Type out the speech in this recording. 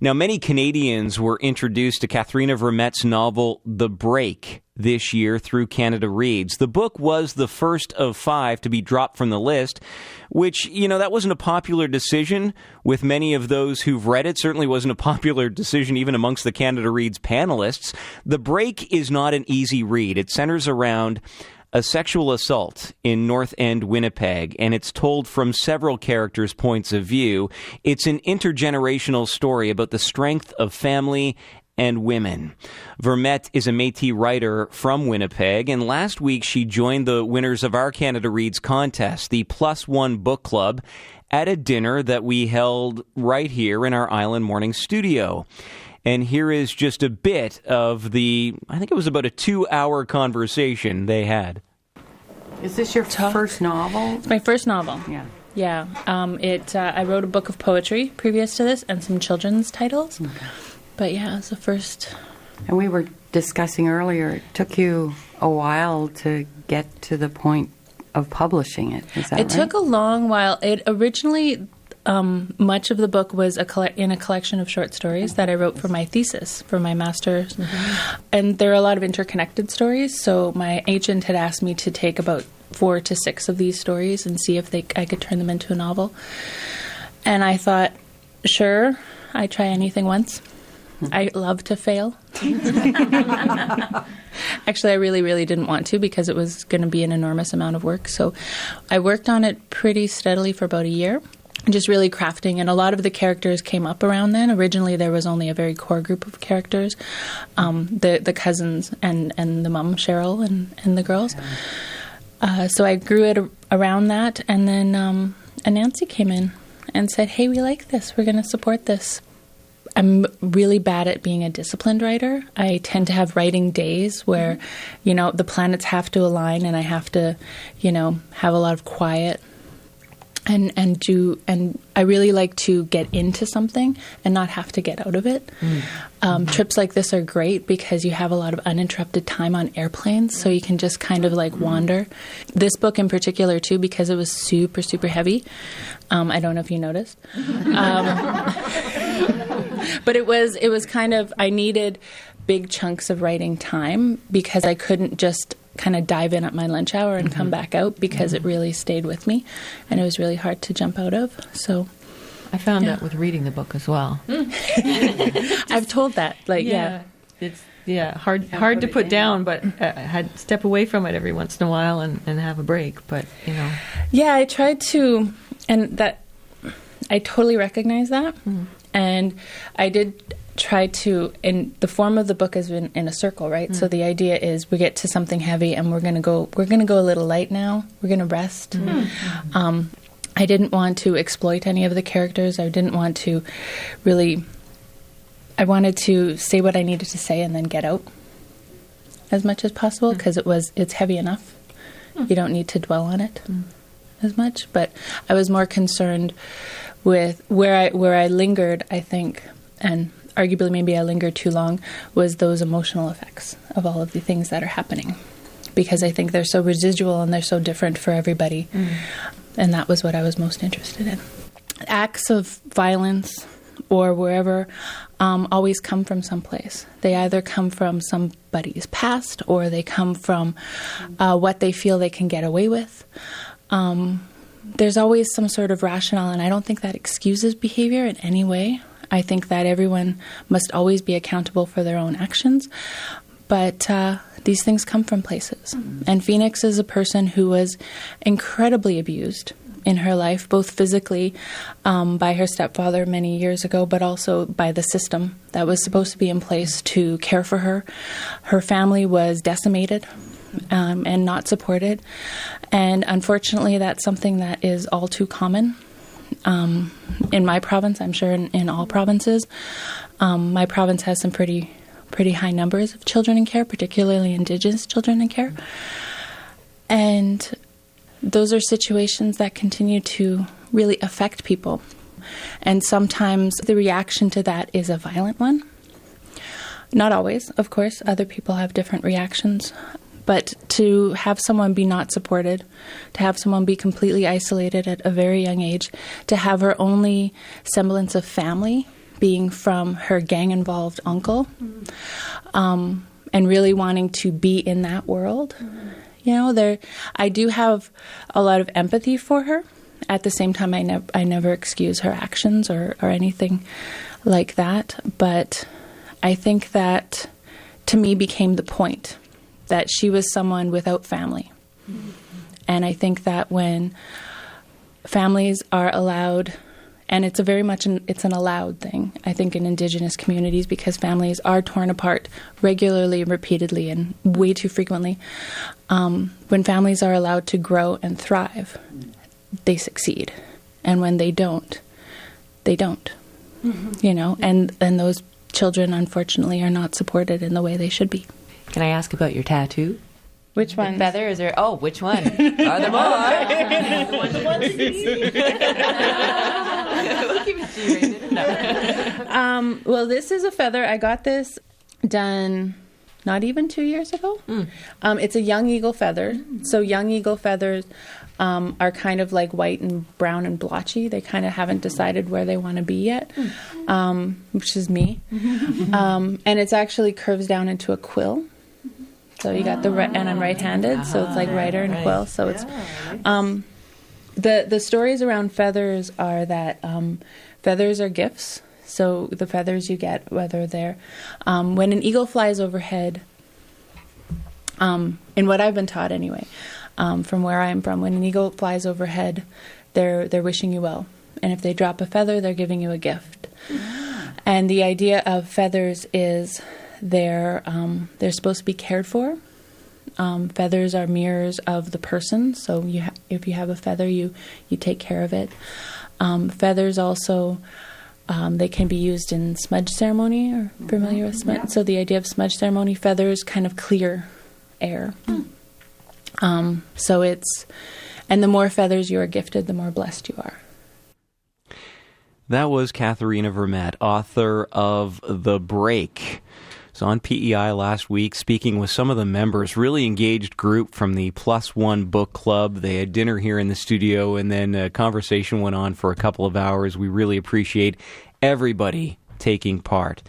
Now, many Canadians were introduced to Katherena Vermette's novel The Break this year through Canada Reads. The book was the first of 5 to be dropped from the list, which, that wasn't a popular decision with many of those who've read it. Certainly wasn't a popular decision even amongst the Canada Reads panelists. The Break is not an easy read. It centers around a sexual assault in North End, Winnipeg, and it's told from several characters' points of view. It's an intergenerational story about the strength of family and women. Vermette is a Métis writer from Winnipeg, and last week she joined the winners of our Canada Reads contest, the Plus One Book Club, at a dinner that we held right here in our Island Morning studio. And here is just a bit of I think it was about a 2-hour conversation they had. Is this your first novel? It's my first novel. Yeah. Yeah. I wrote a book of poetry previous to this and some children's titles. Okay. But yeah, it's the first. And we were discussing earlier, it took you a while to get to the point of publishing it. Is that right? It took a long while. It originally... much of the book was in a collection of short stories that I wrote for my thesis, for my master's. Mm-hmm. And there are a lot of interconnected stories, so my agent had asked me to take about 4 to 6 of these stories and see if I could turn them into a novel. And I thought, sure, I'd try anything once. I love to fail. Actually, I really, really didn't want to because it was going to be an enormous amount of work. So I worked on it pretty steadily for about a year. Just really crafting, and a lot of the characters came up around then. Originally, there was only a very core group of characters, the cousins and the mom, Cheryl, and the girls. So I grew it around that, and then Nancy came in and said, hey, we like this. We're going to support this. I'm really bad at being a disciplined writer. I tend to have writing days where, the planets have to align, and I have to, have a lot of quiet. And I really like to get into something and not have to get out of it. Trips like this are great because you have a lot of uninterrupted time on airplanes, so you can just kind of wander. This book in particular too, because it was super, super heavy. I don't know if you noticed, but it was kind of, I needed big chunks of writing time because I couldn't just kind of dive in at my lunch hour and come back out because it really stayed with me, and it was really hard to jump out of. So I found that with reading the book as well. I've told that, it's hard to put down, but I had to step away from it every once in a while and have a break. But yeah, I tried to, and that I totally recognize that, and I did try to, and the form of the book has been in a circle, right? So the idea is we get to something heavy and we're going to go a little light now. We're going to rest. I didn't want to exploit any of the characters. I didn't want to really, I wanted to say what I needed to say and then get out as much as possible because it's heavy enough. You don't need to dwell on it as much, but I was more concerned with where I lingered, I think, and arguably maybe I lingered too long, was those emotional effects of all of the things that are happening. Because I think they're so residual and they're so different for everybody. And that was what I was most interested in. Acts of violence or wherever always come from someplace. They either come from somebody's past or they come from what they feel they can get away with. There's always some sort of rationale, and I don't think that excuses behavior in any way. I think that everyone must always be accountable for their own actions, but these things come from places. And Phoenix is a person who was incredibly abused in her life, both physically by her stepfather many years ago, but also by the system that was supposed to be in place to care for her. Her family was decimated and not supported, and unfortunately that's something that is all too common. In my province, I'm sure in all provinces. My province has some pretty high numbers of children in care, particularly Indigenous children in care. And those are situations that continue to really affect people. And sometimes the reaction to that is a violent one. Not always, of course. Other people have different reactions. But to have someone be not supported, to have someone be completely isolated at a very young age, to have her only semblance of family being from her gang-involved uncle, and really wanting to be in that world. You know, I do have a lot of empathy for her. At the same time, I never excuse her actions or anything like that. But I think that, to me, became the point, that she was someone without family. And I think that when families are allowed, and it's it's an allowed thing, I think, in Indigenous communities, because families are torn apart regularly and repeatedly and way too frequently. When families are allowed to grow and thrive, they succeed. And when they don't, they don't. You know, and those children, unfortunately, are not supported in the way they should be. Can I ask about your tattoo? Which one? Feather? Is there? Oh, which one? Are there more? We'll give it to you, Raven. No. Well, this is a feather. I got this done not even 2 years ago. It's a young eagle feather. So young eagle feathers are kind of like white and brown and blotchy. They kind of haven't decided where they want to be yet, which is me. And it's actually curves down into a quill. So you got and I'm right-handed, so it's like writer and quill. So it's the stories around feathers are that feathers are gifts. So the feathers you get, whether they're when an eagle flies overhead, in what I've been taught anyway, from where I am from, when an eagle flies overhead, they're wishing you well, and if they drop a feather, they're giving you a gift. And the idea of feathers is they're supposed to be cared for. Feathers are mirrors of the person, so if you have a feather, you take care of it. Feathers also, they can be used in smudge ceremony. Or familiar with smudge? So the idea of smudge ceremony, feathers kind of clear air. So and the more feathers you are gifted, the more blessed you are. That was Katherena Vermette, author of The Break. So on PEI last week, speaking with some of the members, really engaged group from the Plus One Book Club. They had dinner here in the studio, and then a conversation went on for a couple of hours. We really appreciate everybody taking part.